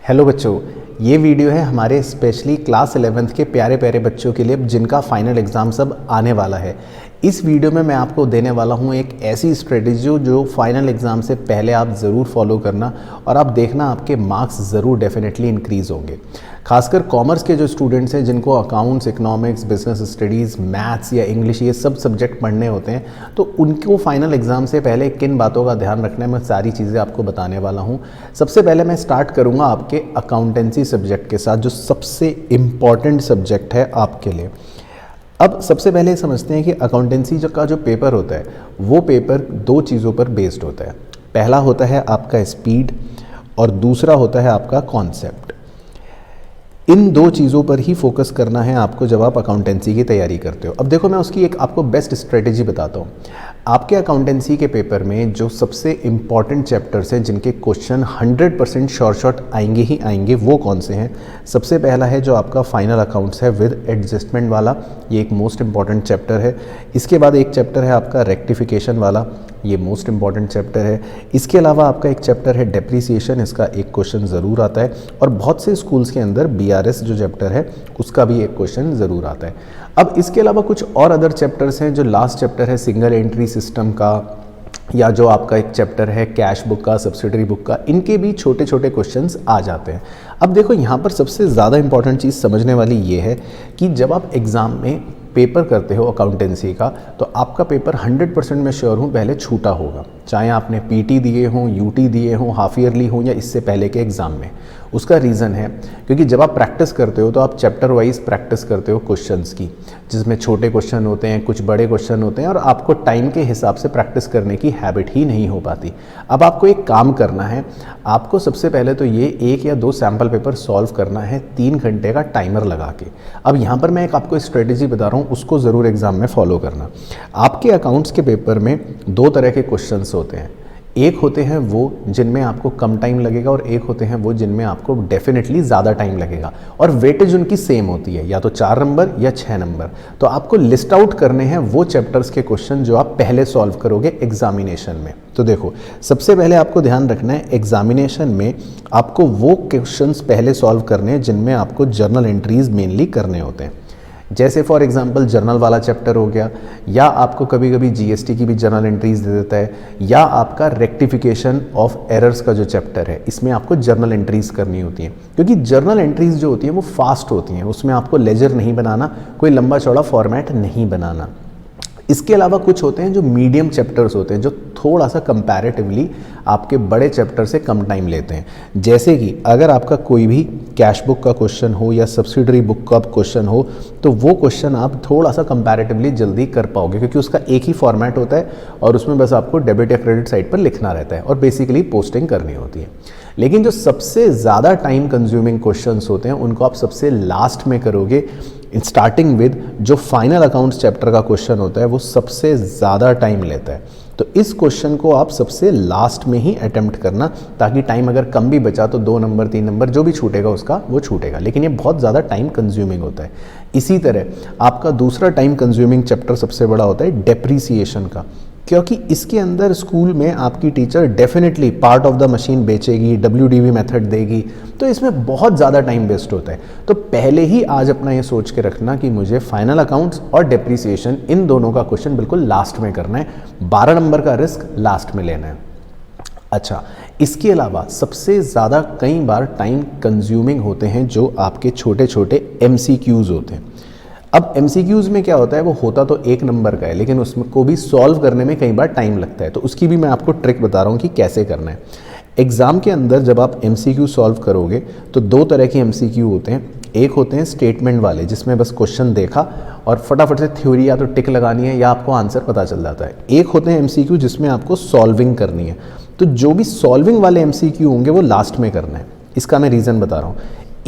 Hello बच्चों, ये video है हमारे स्पेशली क्लास 11th के प्यारे प्यारे बच्चों के लिए जिनका फाइनल एग्ज़ाम सब आने वाला है। इस वीडियो में मैं आपको देने वाला हूँ एक ऐसी स्ट्रेटेजी जो फाइनल एग्ज़ाम से पहले आप ज़रूर फॉलो करना और आप देखना आपके मार्क्स ज़रूर डेफिनेटली इंक्रीज़ होंगे। खासकर कॉमर्स के जो स्टूडेंट्स हैं जिनको accounts, economics, business studies, maths या इंग्लिश ये सब सब्जेक्ट पढ़ने होते हैं, तो उनको फाइनल एग्ज़ाम से पहले किन बातों का ध्यान रखना है मैं सारी चीज़ें आपको बताने वाला हूँ। सबसे पहले मैं स्टार्ट करूँगा आपके अकाउंटेंसी सब्जेक्ट के साथ, जो सबसे इम्पॉर्टेंट सब्जेक्ट है आपके लिए। अब सबसे पहले समझते हैं कि अकाउंटेंसी का जो पेपर होता है वो पेपर दो चीज़ों पर बेस्ड होता है। पहला होता है आपका स्पीड और दूसरा होता है आपका कॉन्सेप्ट। इन दो चीज़ों पर ही फोकस करना है आपको जब आप अकाउंटेंसी की तैयारी करते हो। अब देखो, मैं उसकी एक आपको बेस्ट स्ट्रेटेजी बताता हूँ। आपके अकाउंटेंसी के पेपर में जो सबसे इम्पॉर्टेंट चैप्टर्स हैं जिनके क्वेश्चन 100% शॉर्ट आएंगे ही आएंगे, वो कौन से हैं? सबसे पहला है जो आपका फाइनल अकाउंट्स है विद एडजस्टमेंट वाला, ये एक मोस्ट इम्पॉर्टेंट चैप्टर है। इसके बाद एक चैप्टर है आपका रेक्टिफिकेशन वाला, ये मोस्ट इम्पॉर्टेंट चैप्टर है। इसके अलावा आपका एक चैप्टर है डेप्रीसिएशन, इसका एक क्वेश्चन ज़रूर आता है। और बहुत से स्कूल्स के अंदर BRS जो चैप्टर है उसका भी एक क्वेश्चन ज़रूर आता है। अब इसके अलावा कुछ और अदर चैप्टर्स हैं। जो लास्ट चैप्टर है सिंगल एंट्री सिस्टम का, या जो आपका एक चैप्टर है कैश बुक का, सब्सिडरी बुक का, इनके भी छोटे छोटे क्वेश्चंस आ जाते हैं। अब देखो, यहाँ पर सबसे ज़्यादा इंपॉर्टेंट चीज़ समझने वाली ये है कि जब आप एग्ज़ाम में पेपर करते हो अकाउंटेंसी का, तो आपका पेपर 100% मैं श्योर हूँ पहले छूटा होगा। चाहे आपने PT दिए हों, UT दिए हों, हाफ ईयरली हों या इससे पहले के एग्ज़ाम में। उसका रीज़न है क्योंकि जब आप प्रैक्टिस करते हो तो आप चैप्टर वाइज प्रैक्टिस करते हो क्वेश्चंस की, जिसमें छोटे क्वेश्चन होते हैं, कुछ बड़े क्वेश्चन होते हैं, और आपको टाइम के हिसाब से प्रैक्टिस करने की हैबिट ही नहीं हो पाती। अब आपको एक काम करना है, आपको सबसे पहले तो ये 1 या 2 सैम्पल पेपर सॉल्व करना है 3 घंटे का टाइमर लगा के। अब यहाँ पर मैं एक आपको स्ट्रेटेजी बता रहा हूँ, उसको ज़रूर एग्ज़ाम में फॉलो करना। आपके अकाउंट्स के पेपर में 2 तरह के क्वेश्चंस होते हैं। एक होते हैं वो जिनमें आपको कम टाइम लगेगा और एक होते हैं वो जिनमें आपको डेफिनेटली ज़्यादा टाइम लगेगा, और वेटेज उनकी सेम होती है, या तो 4 नंबर या 6 नंबर। तो आपको लिस्ट आउट करने हैं वो चैप्टर्स के क्वेश्चन जो आप पहले सॉल्व करोगे एग्जामिनेशन में। तो देखो, सबसे पहले आपको ध्यान रखना है एग्जामिनेशन में आपको वो क्वेश्चंस पहले सॉल्व करने हैं जिनमें आपको जर्नल एंट्रीज मेनली करने होते हैं। जैसे फॉर एग्जांपल जर्नल वाला चैप्टर हो गया, या आपको कभी कभी GST की भी जर्नल एंट्रीज दे देता है, या आपका रेक्टिफिकेशन ऑफ एरर्स का जो चैप्टर है इसमें आपको जर्नल एंट्रीज करनी होती हैं। क्योंकि जर्नल एंट्रीज जो होती हैं वो फास्ट होती हैं, उसमें आपको लेजर नहीं बनाना, कोई लंबा चौड़ा फॉर्मेट नहीं बनाना। इसके अलावा कुछ होते हैं जो मीडियम चैप्टर्स होते हैं, जो थोड़ा सा कंपैरेटिवली आपके बड़े चैप्टर से कम टाइम लेते हैं। जैसे कि अगर आपका कोई भी कैश बुक का क्वेश्चन हो या सब्सिडरी बुक का क्वेश्चन हो, तो वो क्वेश्चन आप थोड़ा सा कंपैरेटिवली जल्दी कर पाओगे, क्योंकि उसका एक ही फॉर्मेट होता है और उसमें बस आपको डेबिट या क्रेडिट साइड पर लिखना रहता है और बेसिकली पोस्टिंग करनी होती है। लेकिन जो सबसे ज़्यादा टाइम कंज्यूमिंग क्वेश्चंस होते हैं उनको आप सबसे लास्ट में करोगे। स्टार्टिंग विद जो फाइनल अकाउंट्स चैप्टर का क्वेश्चन होता है वो सबसे ज़्यादा टाइम लेता है, तो इस क्वेश्चन को आप सबसे लास्ट में ही अटेम्प्ट करना, ताकि टाइम अगर कम भी बचा तो 2 नंबर 3 नंबर जो भी छूटेगा उसका वो छूटेगा, लेकिन ये बहुत ज़्यादा टाइम कंज्यूमिंग होता है। इसी तरह आपका दूसरा टाइम कंज्यूमिंग चैप्टर सबसे बड़ा होता है डेप्रीसिएशन का, क्योंकि इसके अंदर स्कूल में आपकी teacher definitely part of the machine बेचेगी, WDV मेथड देगी, तो इसमें बहुत ज़्यादा टाइम वेस्ट होता है। तो पहले ही आज अपना ये सोच के रखना कि मुझे फाइनल अकाउंट्स और डेप्रीसिएशन इन दोनों का क्वेश्चन बिल्कुल लास्ट में करना है, 12 नंबर का रिस्क लास्ट में लेना है। अच्छा, इसके अलावा सबसे ज़्यादा कई बार टाइम कंज्यूमिंग होते हैं जो आपके छोटे छोटे MCQs होते हैं। अब MCQs में क्या होता है, वो होता तो 1 नंबर का है, लेकिन उसमें को भी सॉल्व करने में कई बार टाइम लगता है, तो उसकी भी मैं आपको ट्रिक बता रहा हूँ कि कैसे करना है। एग्ज़ाम के अंदर जब आप MCQ सॉल्व करोगे तो 2 तरह के MCQ होते हैं। एक होते हैं स्टेटमेंट वाले, जिसमें बस क्वेश्चन देखा और फटाफट से थ्योरी या तो टिक लगानी है या आपको आंसर पता चल जाता है। एक होते हैं MCQ जिसमें आपको सॉल्विंग करनी है, तो जो भी सॉल्विंग वाले MCQ होंगे वो लास्ट में करना है। इसका मैं रीज़न बता रहा हूँ।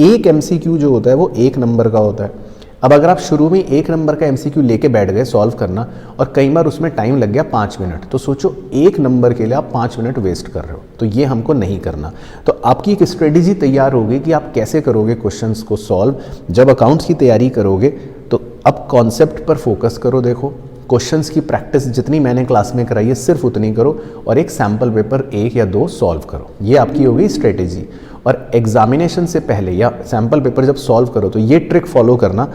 एक MCQ जो होता है वो 1 नंबर का होता है। अब अगर आप शुरू में 1 नंबर का MCQ लेके बैठ गए सॉल्व करना, और कई बार उसमें टाइम लग गया 5 मिनट, तो सोचो 1 नंबर के लिए आप 5 मिनट वेस्ट कर रहे हो, तो ये हमको नहीं करना। तो आपकी एक स्ट्रेटेजी तैयार होगी कि आप कैसे करोगे क्वेश्चंस को सॉल्व। जब अकाउंट्स की तैयारी करोगे तो अब कॉन्सेप्ट पर फोकस करो। देखो, क्वेश्चंस की प्रैक्टिस जितनी मैंने क्लास में कराई है सिर्फ उतनी करो, और एक सैम्पल पेपर 1 या 2 सॉल्व करो। ये आपकी हो गई स्ट्रेटेजी। और एग्जामिनेशन से पहले या सैम्पल पेपर जब सॉल्व करो तो ये ट्रिक फॉलो करना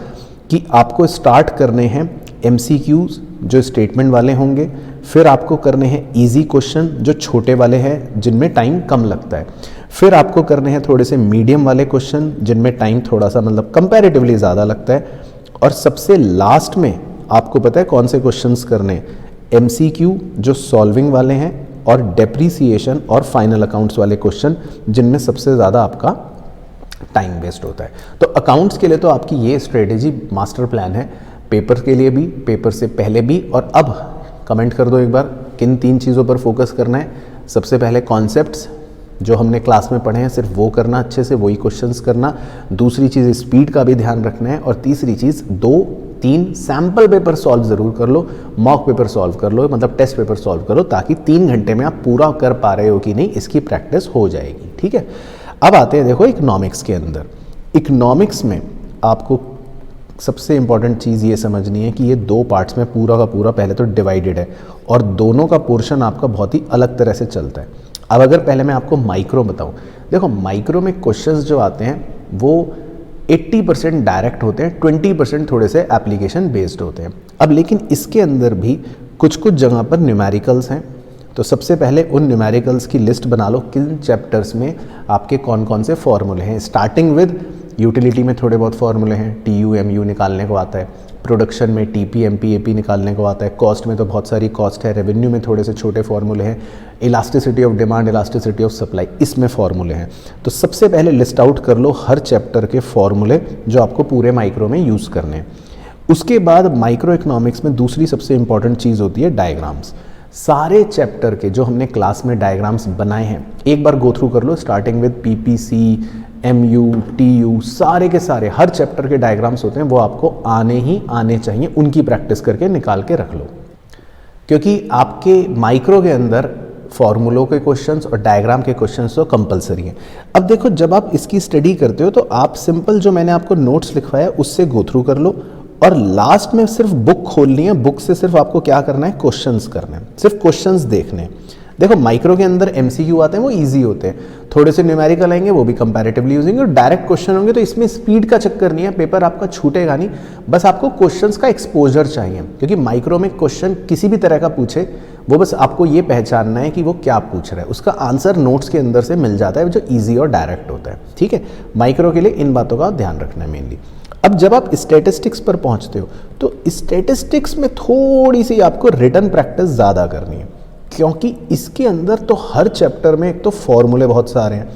कि आपको स्टार्ट करने हैं MCQs जो स्टेटमेंट वाले होंगे, फिर आपको करने हैं इजी क्वेश्चन जो छोटे वाले हैं जिनमें टाइम कम लगता है, फिर आपको करने हैं थोड़े से मीडियम वाले क्वेश्चन जिनमें टाइम थोड़ा सा मतलब कंपैरेटिवली ज़्यादा लगता है, और सबसे लास्ट में आपको पता है कौन से क्वेश्चंस करने हैं, MCQ जो सॉल्विंग वाले हैं और डेप्रीसिएशन और फाइनल अकाउंट्स वाले क्वेश्चन जिनमें सबसे ज़्यादा आपका टाइम वेस्ट होता है। तो अकाउंट्स के लिए तो आपकी ये स्ट्रेटेजी मास्टर प्लान है, पेपर के लिए भी, पेपर से पहले भी। और अब कमेंट कर दो एक बार किन 3 चीज़ों पर फोकस करना है। सबसे पहले कॉन्सेप्ट्स जो हमने क्लास में पढ़े हैं सिर्फ वो करना अच्छे से, वही क्वेश्चंस करना। दूसरी चीज़ स्पीड का भी ध्यान रखना है, और तीसरी चीज़ 2-3 सैम्पल पेपर सॉल्व ज़रूर कर लो, मॉक पेपर सॉल्व कर लो, मतलब टेस्ट पेपर सॉल्व करो, ताकि 3 घंटे में आप पूरा कर पा रहे हो कि नहीं इसकी प्रैक्टिस हो जाएगी। ठीक है, अब आते हैं देखो इकोनॉमिक्स के अंदर। इकोनॉमिक्स में आपको सबसे इंपॉर्टेंट चीज़ ये समझनी है कि ये 2 पार्ट्स में पूरा का पूरा पहले तो डिवाइडेड है, और दोनों का पोर्शन आपका बहुत ही अलग तरह से चलता है। अब अगर पहले मैं आपको माइक्रो बताऊं, देखो माइक्रो में क्वेश्चंस जो आते हैं वो 80% डायरेक्ट होते हैं, 20% थोड़े से एप्लीकेशन बेस्ड होते हैं। अब लेकिन इसके अंदर भी कुछ कुछ जगह पर न्यूमेरिकल्स हैं, तो सबसे पहले उन न्यूमेरिकल्स की लिस्ट बना लो किन चैप्टर्स में आपके कौन कौन से फॉर्मूले हैं। स्टार्टिंग विद यूटिलिटी में थोड़े बहुत फॉर्मूले हैं, TU MU निकालने को आता है, प्रोडक्शन में TP MP AP निकालने को आता है, कॉस्ट में तो बहुत सारी कॉस्ट है, रेवेन्यू में थोड़े से छोटे फॉर्मूले हैं, elasticity of demand, elasticity of supply, इसमें फॉर्मूले हैं। तो सबसे पहले लिस्ट आउट कर लो हर चैप्टर के फॉर्मूले जो आपको पूरे माइक्रो में यूज़ करने हैं। उसके बाद माइक्रो इकोनॉमिक्स में दूसरी सबसे इंपॉर्टेंट चीज़ होती है डायग्राम्स। सारे चैप्टर के जो हमने क्लास में डायग्राम्स बनाए हैं एक बार गो थ्रू कर लो, starting with PPC MU TU, सारे के सारे हर चैप्टर के डायग्राम्स होते हैं वो आपको आने ही आने चाहिए, उनकी प्रैक्टिस करके निकाल के रख लो, क्योंकि आपके माइक्रो के अंदर फॉर्मूलों के क्वेश्चंस और डायग्राम के क्वेश्चंस तो कंपलसरी हैं। अब देखो जब आप इसकी स्टडी करते हो तो आप सिंपल जो मैंने आपको नोट्स लिखवाया उससे गो थ्रू कर लो, और लास्ट में सिर्फ बुक खोलनी है, बुक से सिर्फ आपको क्या करना है, क्वेश्चंस करने हैं, सिर्फ क्वेश्चंस देखने हैं। देखो माइक्रो के अंदर MCQ आते हैं वो इजी होते हैं, थोड़े से न्यूमेरिकल आएंगे वो भी कंपैरेटिवली यूजिंग, और डायरेक्ट क्वेश्चन होंगे तो इसमें स्पीड का चक्कर नहीं है, पेपर आपका छूटेगा नहीं, बस आपको क्वेश्चंस का एक्सपोजर चाहिए, क्योंकि माइक्रो में क्वेश्चन किसी भी तरह का पूछे वो बस आपको ये पहचानना है कि वो क्या पूछ रहा है, उसका आंसर नोट्स के अंदर से मिल जाता है जो ईजी और डायरेक्ट होता है। ठीक है, माइक्रो के लिए इन बातों का ध्यान रखना है मेनली। अब जब आप स्टैटिस्टिक्स पर पहुंचते हो तो स्टैटिस्टिक्स में थोड़ी सी आपको रिटन प्रैक्टिस ज़्यादा करनी है, क्योंकि इसके अंदर तो हर चैप्टर में एक तो फॉर्मूले बहुत सारे हैं,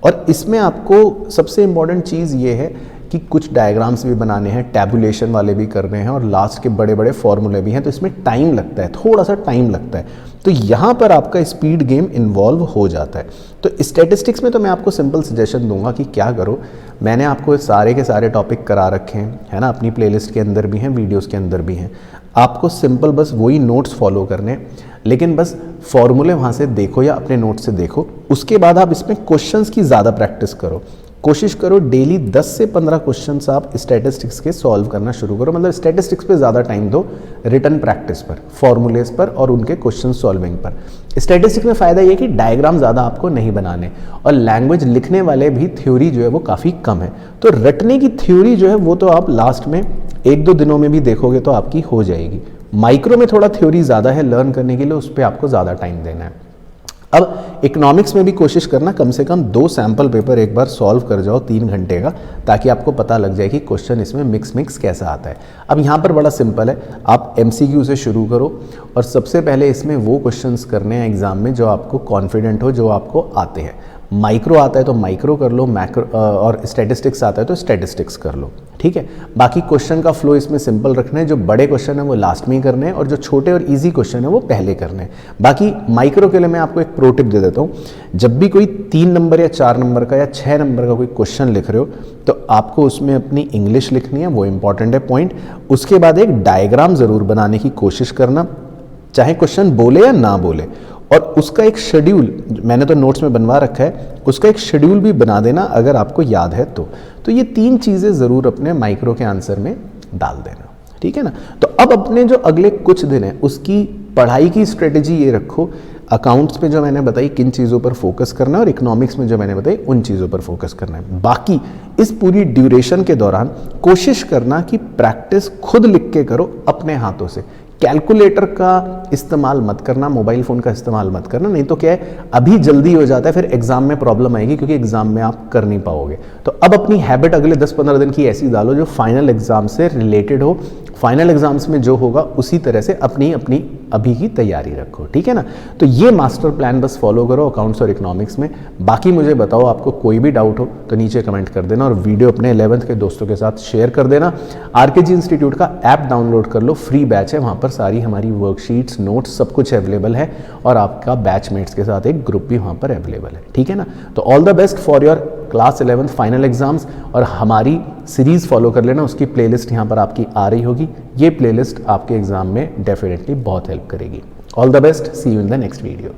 और इसमें आपको सबसे इम्पॉर्टेंट चीज़ ये है कि कुछ डायग्राम्स भी बनाने हैं, टैबुलेशन वाले भी करने हैं, और लास्ट के बड़े बड़े फॉर्मूले भी हैं, तो इसमें टाइम लगता है, थोड़ा सा टाइम लगता है, तो यहाँ पर आपका स्पीड गेम इन्वॉल्व हो जाता है। तो स्टैटिस्टिक्स में तो मैं आपको सिंपल सजेशन दूंगा कि क्या करो, मैंने आपको सारे के सारे टॉपिक करा रखे हैं, है ना, अपनी प्लेलिस्ट के अंदर भी हैं, वीडियोस के अंदर भी हैं, आपको सिंपल बस वही नोट्स फॉलो करने, लेकिन बस फॉर्मूले वहाँ से देखो या अपने नोट से देखो। उसके बाद आप इसमें क्वेश्चंस की ज़्यादा प्रैक्टिस करो, कोशिश करो डेली 10 से 15 क्वेश्चंस आप स्टैटिस्टिक्स के सॉल्व करना शुरू करो, मतलब स्टैटिस्टिक्स पे ज़्यादा टाइम दो, रिटन प्रैक्टिस पर, फॉर्मूलेस पर और उनके क्वेश्चन सॉल्विंग पर। स्टैटिस्टिक्स में फ़ायदा ये कि डायग्राम ज़्यादा आपको नहीं बनाने, और लैंग्वेज लिखने वाले भी थ्योरी जो है वो काफ़ी कम है, तो रटने की थ्योरी जो है वो तो आप लास्ट में 1-2 दिनों में भी देखोगे तो आपकी हो जाएगी। माइक्रो में थोड़ा थ्योरी ज़्यादा है लर्न करने के लिए, उस पर आपको ज़्यादा टाइम देना है। अब इकोनॉमिक्स में भी कोशिश करना कम से कम 2 सैम्पल पेपर एक बार सॉल्व कर जाओ 3 घंटे का, ताकि आपको पता लग जाए कि क्वेश्चन इसमें मिक्स कैसा आता है। अब यहाँ पर बड़ा सिंपल है, आप MCQ से शुरू करो, और सबसे पहले इसमें वो क्वेश्चंस करने हैं एग्जाम में जो आपको कॉन्फिडेंट हो, जो आपको आते हैं। माइक्रो आता है तो माइक्रो कर लो, मैक्रो और स्टैटिस्टिक्स आता है तो स्टैटिस्टिक्स कर लो। ठीक है, बाकी क्वेश्चन का फ्लो इसमें सिंपल रखना है, जो बड़े क्वेश्चन है वो लास्ट में ही करने हैं, और जो छोटे और इजी क्वेश्चन है वो पहले करने हैं। बाकी माइक्रो के लिए मैं आपको एक प्रो टिप दे देता हूँ, जब भी कोई 3 नंबर या 4 नंबर का या 6 नंबर का कोई क्वेश्चन लिख रहे हो तो आपको उसमें अपनी इंग्लिश लिखनी है, वो इंपॉर्टेंट है पॉइंट। उसके बाद एक डायग्राम ज़रूर बनाने की कोशिश करना, चाहे क्वेश्चन बोले या ना बोले, और उसका एक शेड्यूल, मैंने तो नोट्स में बनवा रखा है, उसका एक शेड्यूल भी बना देना अगर आपको याद है तो ये 3 चीज़ें ज़रूर अपने माइक्रो के आंसर में डाल देना। ठीक है ना, तो अब अपने जो अगले कुछ दिन है उसकी पढ़ाई की स्ट्रेटेजी ये रखो, अकाउंट्स पे जो मैंने बताई किन चीज़ों पर फोकस करना है और इकोनॉमिक्स में जो मैंने बताई उन चीज़ों पर फोकस करना है। बाकी इस पूरी ड्यूरेशन के दौरान कोशिश करना कि प्रैक्टिस खुद लिख के करो अपने हाथों से। कैलकुलेटर का इस्तेमाल मत करना, मोबाइल फ़ोन का इस्तेमाल मत करना, नहीं तो क्या है अभी जल्दी हो जाता है, फिर एग्जाम में प्रॉब्लम आएगी क्योंकि एग्जाम में आप कर नहीं पाओगे। तो अब अपनी हैबिट अगले 10-15 दिन की ऐसी डालो जो फाइनल एग्जाम से रिलेटेड हो। फाइनल एग्जाम्स में जो होगा उसी तरह से अपनी अपनी अभी की तैयारी रखो, ठीक है ना। तो ये मास्टर प्लान बस फॉलो करो अकाउंट्स और इकोनॉमिक्स में। बाकी मुझे बताओ, आपको कोई भी डाउट हो तो नीचे कमेंट कर देना और वीडियो अपने 11th के दोस्तों के साथ शेयर कर देना। आरकेजी इंस्टीट्यूट का ऐप डाउनलोड कर लो, फ्री बैच है, वहाँ पर सारी हमारी वर्कशीट्स, नोट्स सब कुछ अवेलेबल है और आपका बैचमेट्स के साथ एक ग्रुप भी वहाँ पर अवेलेबल है, ठीक है ना। तो all the best for your class 11th final exams. और हमारी सीरीज़ फॉलो कर लेना, उसकी प्लेलिस्ट यहाँ पर आपकी आ रही होगी। ये प्लेलिस्ट आपके एग्जाम में डेफिनेटली बहुत हेल्प करेगी। All the best, see you in the next video.